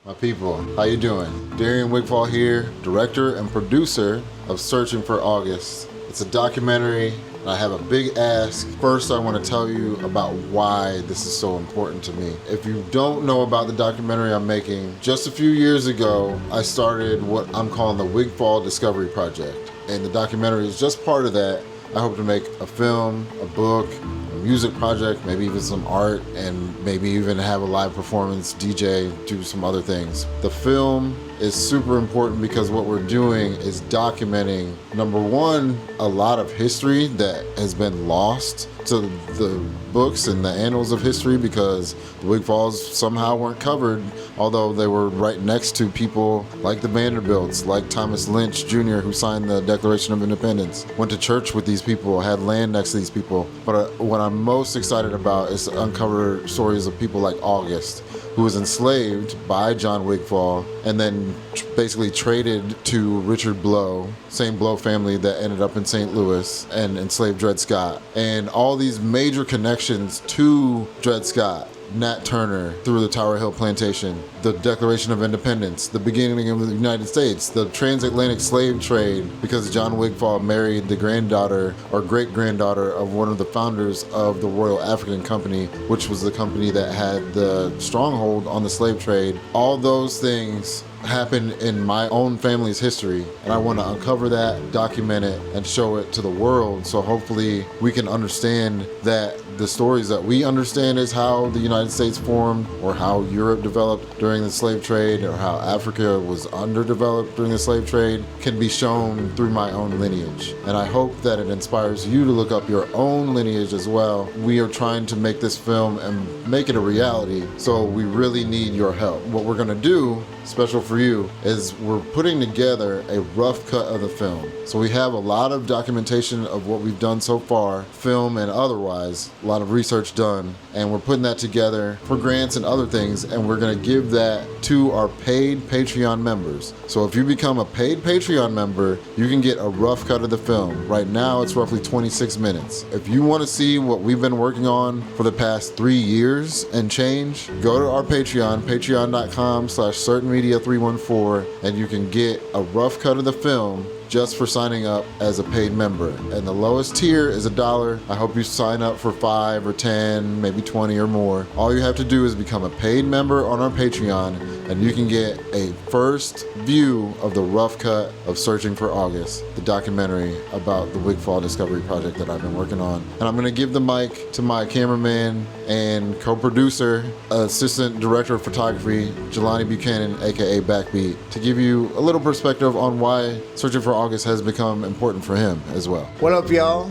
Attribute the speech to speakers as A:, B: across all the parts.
A: My people, how you doing? Darian Wigfall here, director and producer of Searching for August. It's a documentary, and I have a big ask. First, I want to tell you about why this is so important to me. If you don't know about the documentary I'm making, just a few years ago, I started what I'm calling the Wigfall Discovery Project. And the documentary is just part of that. I hope to make a film, a book, a music project, maybe even some art, and maybe even have a live performance, DJ, do some other things. The film is super important because what we're doing is documenting, number one, a lot of history that has been lost to the books and the annals of history because the Wigfalls somehow weren't covered, although they were right next to people like the Vanderbilts, like Thomas Lynch Jr., who signed the Declaration of Independence, went to church with these people, had land next to these people. But what I'm most excited about is to uncover stories of people like August, who was enslaved by John Wigfall and then basically traded to Richard Blow, same Blow family that ended up in St. Louis and enslaved Dred Scott. And all these major connections to Dred Scott, Nat Turner through the Tower Hill Plantation, the Declaration of Independence, the beginning of the United States, the transatlantic slave trade, because John Wigfall married the granddaughter or great-granddaughter of one of the founders of the Royal African Company, which was the company that had the stronghold on the slave trade. All those things happened in my own family's history, and I want to uncover that, document it, and show it to the world, so hopefully we can understand that the stories that we understand is how the United States formed, or how Europe developed during the slave trade, or how Africa was underdeveloped during the slave trade, can be shown through my own lineage. And I hope that it inspires you to look up your own lineage as well. We are trying to make this film and make it a reality, so we really need your help. What we're gonna do, special for you, is we're putting together a rough cut of the film. So we have a lot of documentation of what we've done so far, film and otherwise, a lot of research done, and we're putting that together for grants and other things, and we're gonna give that to our paid Patreon members. So if you become a paid Patreon member, you can get a rough cut of the film. Right now, it's roughly 26 minutes. If you wanna see what we've been working on for the past 3 years and change, go to our Patreon, patreon.com/certainmedia314, and you can get a rough cut of the film just for signing up as a paid member. And the lowest tier is $1. I hope you sign up for 5 or 10, maybe 20 or more. All you have to do is become a paid member on our Patreon, and you can get a first view of the rough cut of Searching for August, the documentary about the Wigfall Discovery Project that I've been working on. And I'm gonna give the mic to my cameraman and co-producer, assistant director of photography, Jelani Buchanan, aka Backbeat, to give you a little perspective on why Searching for August has become important for him as well.
B: What up, y'all?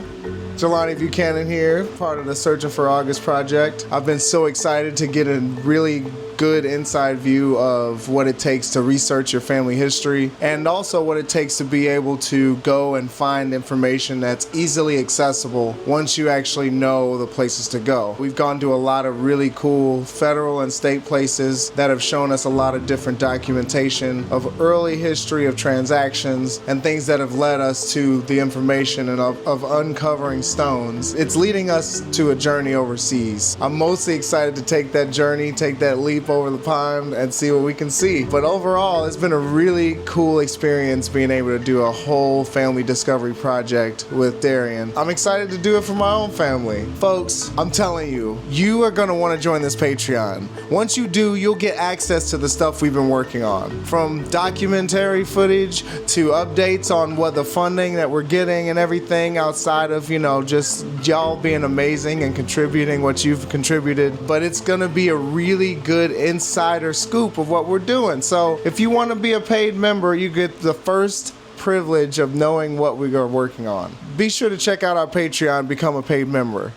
B: Jelani Buchanan here, part of the Searching for August project. I've been so excited to get a really good inside view of what it takes to research your family history, and also what it takes to be able to go and find information that's easily accessible once you actually know the places to go. We've gone to a lot of really cool federal and state places that have shown us a lot of different documentation of early history of transactions and things that have led us to the information and of uncovering stones. It's leading us to a journey overseas. I'm mostly excited to take that journey, take that leap over the pond and see what we can see. But overall, it's been a really cool experience being able to do a whole family discovery project with Darian. I'm excited to do it for my own family. Folks, I'm telling you, you are gonna wanna join this Patreon. Once you do, you'll get access to the stuff we've been working on. From documentary footage to updates on what the funding that we're getting and everything outside of, just y'all being amazing and contributing what you've contributed. But it's gonna be a really good insider scoop of what we're doing. So if you want to be a paid member, you get the first privilege of knowing what we are working on. Be sure to check out our Patreon, become a paid member.